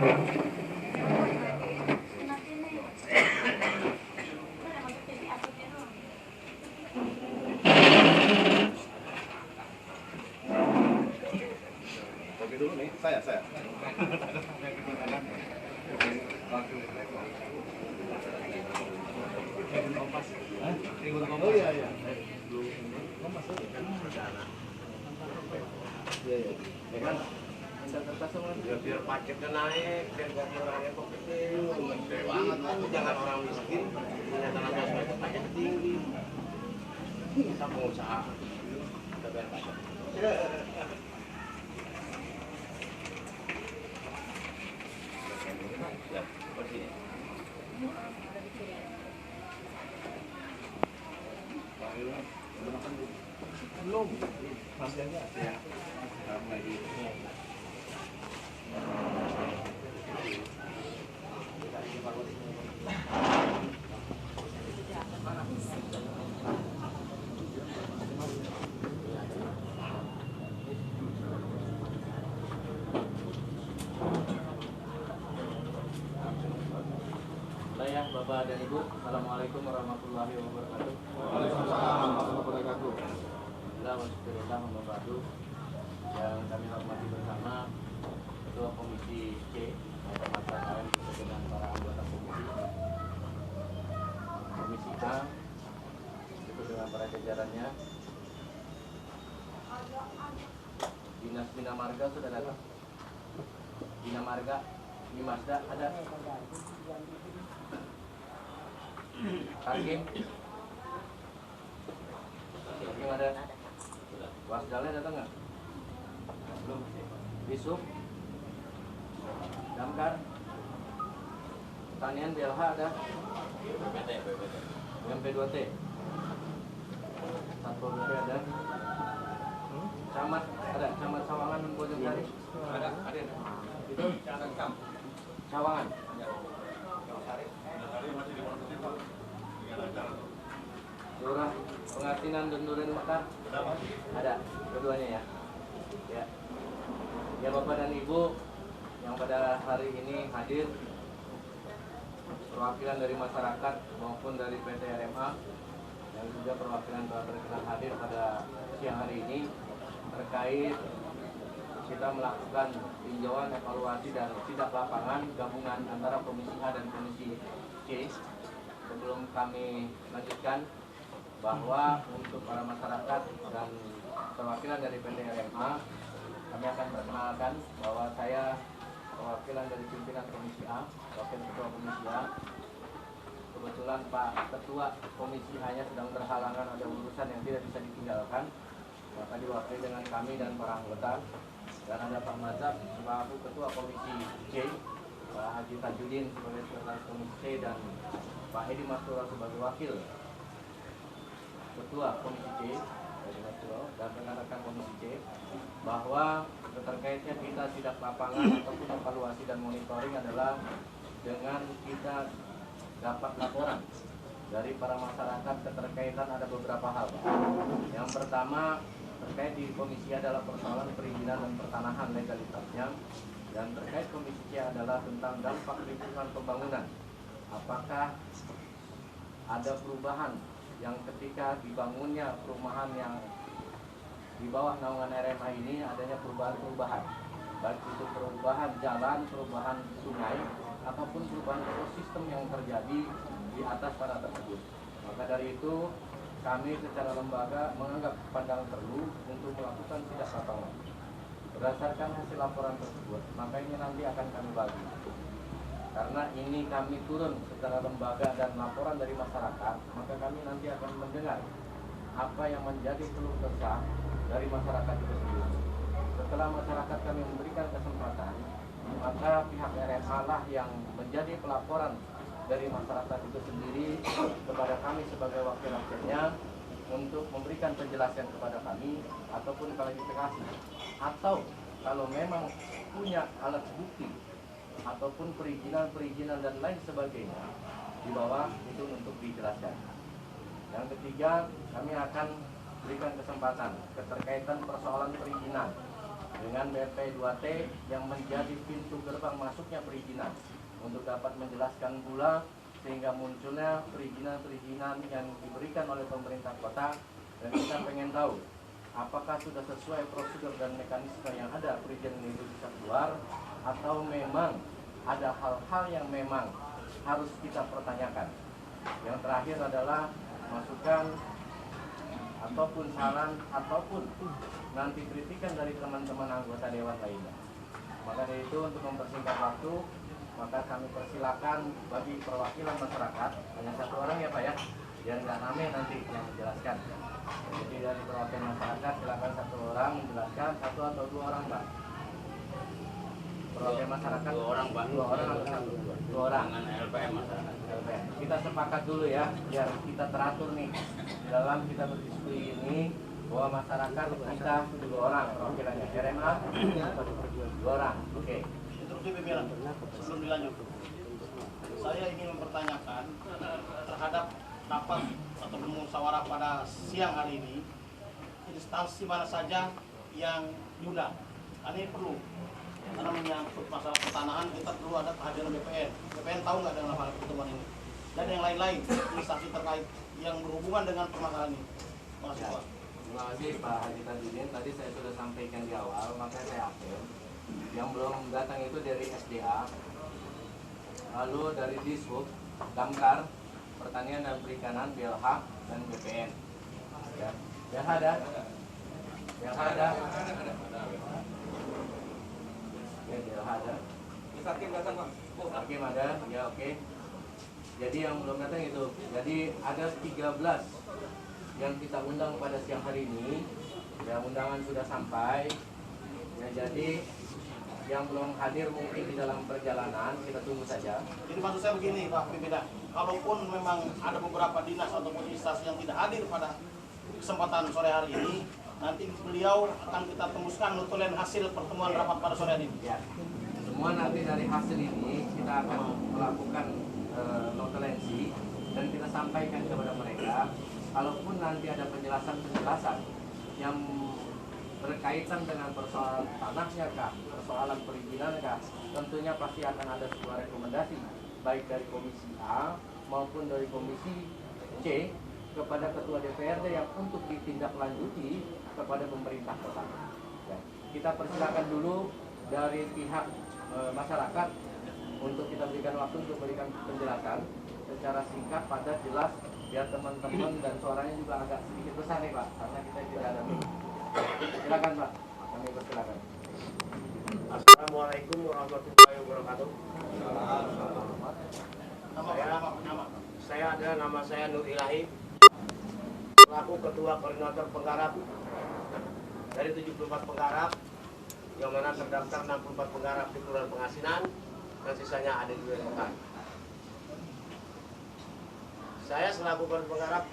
Kopi dulu nih, saya. Oh iya. Ya kan? Biar paketnya naik, biar gak orangnya kok kecil. Gede banget, jangan orang miskin punya tanah kosong paket tinggi. Kita pengusaha, kita bayar pajak. Ya, begini. Belum, masih ada. Ya, lagi. Saya Bapak dan Ibu, Assalamualaikum warahmatullahi wabarakatuh. Waalaikumsalam warahmatullahi wabarakatuh. Alhamdulillah wabarakatuh. Yang kami hormati bersama Ketua Komisi C, Masa KM dengan para anggota komisi. Komisi A, itu dengan para jajarannya. Dinas Bina Marga sudah datang. Bina Marga, Mimasda ada. Hakim ada. Wasdalnya datang nggak? Belum. Bisub, Damkar, Pertanian BLH ada. MP2T, Satpol PP ada. Camat ada. Camat Sawangan dan Bojonggari ada. Itu Sawangan. Lurah Pengasinan dan Duren Mekar ada keduanya ya. Ya Bapak dan Ibu yang pada hari ini hadir, perwakilan dari masyarakat maupun dari PT RMA yang juga perwakilan telah berkenan hadir pada siang hari ini terkait kita melakukan tinjauan, evaluasi dan sidak lapangan gabungan antara Komisi A dan Komisi C. Sebelum kami lanjutkan, bahwa untuk para masyarakat dan perwakilan dari PT RMA, kami akan perkenalkan bahwa saya perwakilan dari pimpinan Komisi A, Wakil Ketua Komisi A. Kebetulan Pak Ketua Komisi hanya sedang berhalangan, ada urusan yang tidak bisa ditinggalkan, maka diwakili dengan kami dan para anggota. Dan ada Pak Mazhab selaku Ketua Komisi C, Pak Haji Tajudin sebagai Sekretaris Komisi C, dan Pak Edi Mastura sebagai Wakil Ketua Komisi C dan rekan-rekan Komisi C, bahwa terkaitnya kita sidak lapangan ataupun evaluasi dan monitoring adalah dengan kita dapat laporan dari para masyarakat keterkaitan ada beberapa hal. Yang pertama terkait di Komisi adalah persoalan perizinan dan pertanahan legalitasnya, dan terkait Komisi C adalah tentang dampak lingkungan pembangunan. Apakah ada perubahan yang ketika dibangunnya perumahan yang di bawah naungan RMA ini adanya perubahan-perubahan, baik itu perubahan jalan, perubahan sungai, ataupun perubahan ekosistem yang terjadi di atas tanah tersebut. Maka dari itu kami secara lembaga menganggap pandangan perlu untuk melakukan sidak lapangan. Berdasarkan hasil laporan tersebut, maka ini nanti akan kami bagi. Karena ini kami turun secara lembaga dan laporan dari masyarakat, maka kami nanti akan mendengar apa yang menjadi keluh kesah dari masyarakat itu sendiri. Setelah masyarakat kami memberikan kesempatan, maka pihak RMA lah yang menjadi pelaporan dari masyarakat itu sendiri kepada kami sebagai wakil rakyatnya untuk memberikan penjelasan kepada kami ataupun klarifikasi, atau kalau memang punya alat bukti ataupun perizinan dan lain sebagainya di bawah itu untuk dijelaskan. Yang ketiga, kami akan berikan kesempatan keterkaitan persoalan perizinan dengan BP2T yang menjadi pintu gerbang masuknya perizinan untuk dapat menjelaskan pula sehingga munculnya perizinan-perizinan yang diberikan oleh pemerintah kota. Dan kita pengen tahu apakah sudah sesuai prosedur dan mekanisme yang ada perizinan itu bisa keluar, atau memang ada hal-hal yang memang harus kita pertanyakan. Yang terakhir adalah masukan ataupun saran ataupun nanti kritikan dari teman-teman anggota dewan lainnya. Maka dari itu, untuk mempersingkat waktu, maka kami persilakan bagi perwakilan masyarakat, hanya satu orang ya Pak ya, biar nggak rame nanti yang menjelaskan. Jadi dari perwakilan masyarakat silakan satu orang menjelaskan, satu atau dua orang Pak. Perwakilan masyarakat Dua orang, Pak. Dua orang atau satu? Dua orang. Dengan LPM masyarakat. LPM. Kita sepakat dulu ya, biar kita teratur nih di dalam kita berdiskusi ini bahwa masyarakat kita dua orang perwakilannya. RMA dua orang. Oke. Instruksi pimpinan, sebelum dilanjut, saya ingin mempertanyakan terhadap rapat atau musyawarah pada siang hari ini, instansi mana saja yang diundang. Ini perlu, karena menyangkut masalah pertanahan, kita perlu ada kehadiran BPN. BPN tahu nggak dengan hal pertemuan ini? Dan yang lain-lain, instansi terkait yang berhubungan dengan permasalahan ini. Terima kasih Pak. Terima kasih Pak Haji Tajudin. Tadi saya sudah sampaikan di awal, makanya saya apel. Yang belum datang itu dari SDA, lalu dari Dishub, Damkar, Pertanian dan Perikanan, BLH, dan BPN. Ya, BLH ada? BLH ada? Ya, BLH ada. Hakim datang Pak. Hakim ada? Ya oke. Jadi yang belum datang itu, jadi ada 13 yang kita undang pada siang hari ini. Ya, undangan sudah sampai. Ya, jadi yang belum hadir mungkin di dalam perjalanan, kita tunggu saja. Jadi maksud saya begini Pak Pimpinan, kalaupun memang ada beberapa dinas ataupun instansi yang tidak hadir pada kesempatan sore hari ini, nanti beliau akan kita tembuskan notulen hasil pertemuan rapat pada sore hari ini. Ya, semua nanti dari hasil ini kita akan melakukan notulensi dan kita sampaikan kepada mereka. Kalaupun nanti ada penjelasan-penjelasan yang berkaitan dengan persoalan tanahnya kah, persoalan perizinan kah, tentunya pasti akan ada sebuah rekomendasi baik dari Komisi A maupun dari Komisi C kepada Ketua DPRD yang untuk ditindaklanjuti kepada pemerintah kota. Ya, kita persilakan dulu dari pihak masyarakat untuk kita berikan waktu untuk berikan penjelasan secara singkat, padat, jelas, biar teman-teman dan suaranya juga agak sedikit besar nih Pak, karena kita tidak ada mic. Silakan Pak, kami persilakan. Assalamualaikum warahmatullahi wabarakatuh. Nama saya Nur Ilahi, selaku Ketua Koordinator Penggarap dari 74 penggarap, yang mana terdaftar 64 penggarap di Kelurahan Pengasinan dan sisanya ada di wilayah kota. Saya selaku Koordinator Penggarap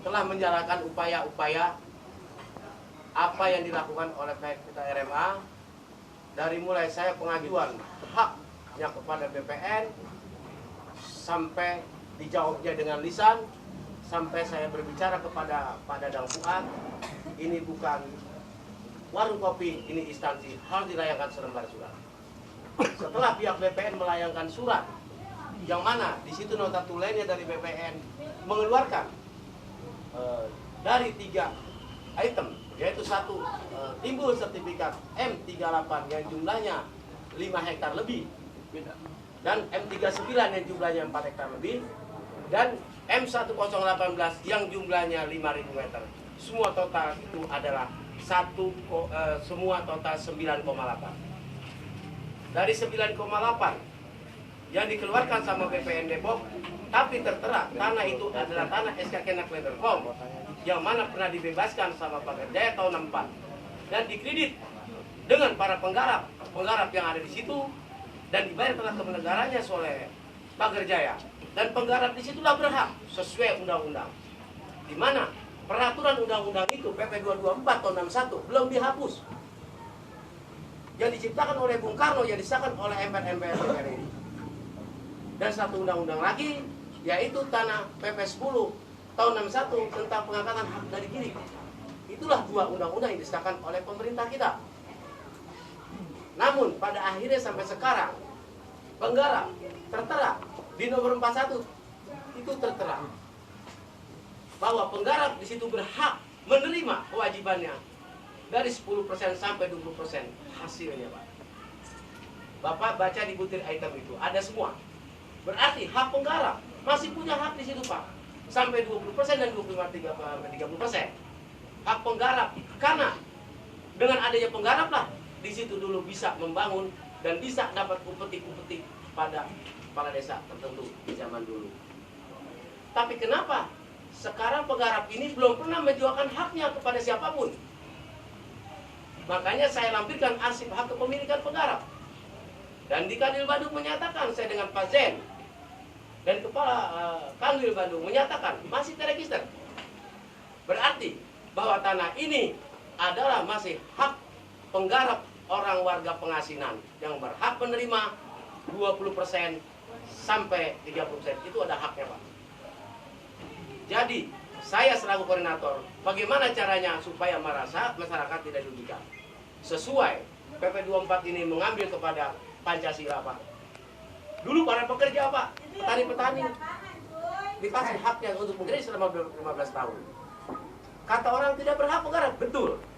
telah menjalankan upaya-upaya apa yang dilakukan oleh pihak kita RMA, dari mulai saya pengajuan haknya kepada BPN sampai dijawabnya dengan lisan, sampai saya berbicara kepada Pak Dadang Fuad, ini bukan warung kopi, ini instansi, harus dilayangkan selembar surat. Setelah pihak BPN melayangkan surat, yang mana di situ nota tulennya dari BPN mengeluarkan dari 3 item, yaitu satu, timbul sertifikat M38 yang jumlahnya 5 hektar lebih, dan M39 yang jumlahnya 4 hektar lebih, dan M1018 yang jumlahnya 5.000 meter. Semua total itu adalah semua total 9,8. Dari 9,8 yang dikeluarkan sama BPN Depok, tapi tertera tanah itu adalah tanah SK Kenak Lederkom yang mana pernah dibebaskan sama Pak Gerjaya tahun 64 dan dikredit dengan para penggarap yang ada di situ dan dibayar telah ke negaranya oleh Pak Gerjaya, dan penggarap di situlah berhak sesuai undang-undang, di mana peraturan undang-undang itu PP 224 tahun 61 belum dihapus, yang diciptakan oleh Bung Karno, yang disahkan oleh MPR ini. Dan satu undang-undang lagi, yaitu tanah PP 10 tahun 61 tentang pengangkatan hak dari kiri. Itulah 2 undang-undang yang disahkan oleh pemerintah kita. Namun pada akhirnya sampai sekarang penggarap tertera di nomor 41 itu tertera bahwa penggarap di situ berhak menerima kewajibannya dari 10% sampai 20% hasilnya, Pak. Bapak baca di butir item itu ada semua. Berarti hak penggarap masih punya hak di situ, Pak. Sampai 20% dan 25-30%. Hak penggarap, karena dengan adanya penggarap lah di situ dulu bisa membangun dan bisa dapat upeti-upeti pada kepala desa tertentu di zaman dulu. Tapi kenapa sekarang penggarap ini belum pernah menjualkan haknya kepada siapapun? Makanya saya lampirkan arsip hak kepemilikan penggarap. Dan di Kanwil Bandung menyatakan, saya dengan Pak Zen dan Kepala Kanwil Bandung menyatakan masih terregister. Berarti bahwa tanah ini adalah masih hak penggarap orang warga pengasinan yang berhak menerima 20% sampai 30%. Itu ada haknya, Pak. Jadi, saya selaku koordinator, bagaimana caranya supaya merasa masyarakat tidak dirugikan? Sesuai PP 24 ini mengambil kepada Pancasila, Pak. Dulu para pekerja, Pak, petani-petani dikasih haknya untuk bekerja selama 15 tahun. Kata orang tidak berhak penggarap, betul.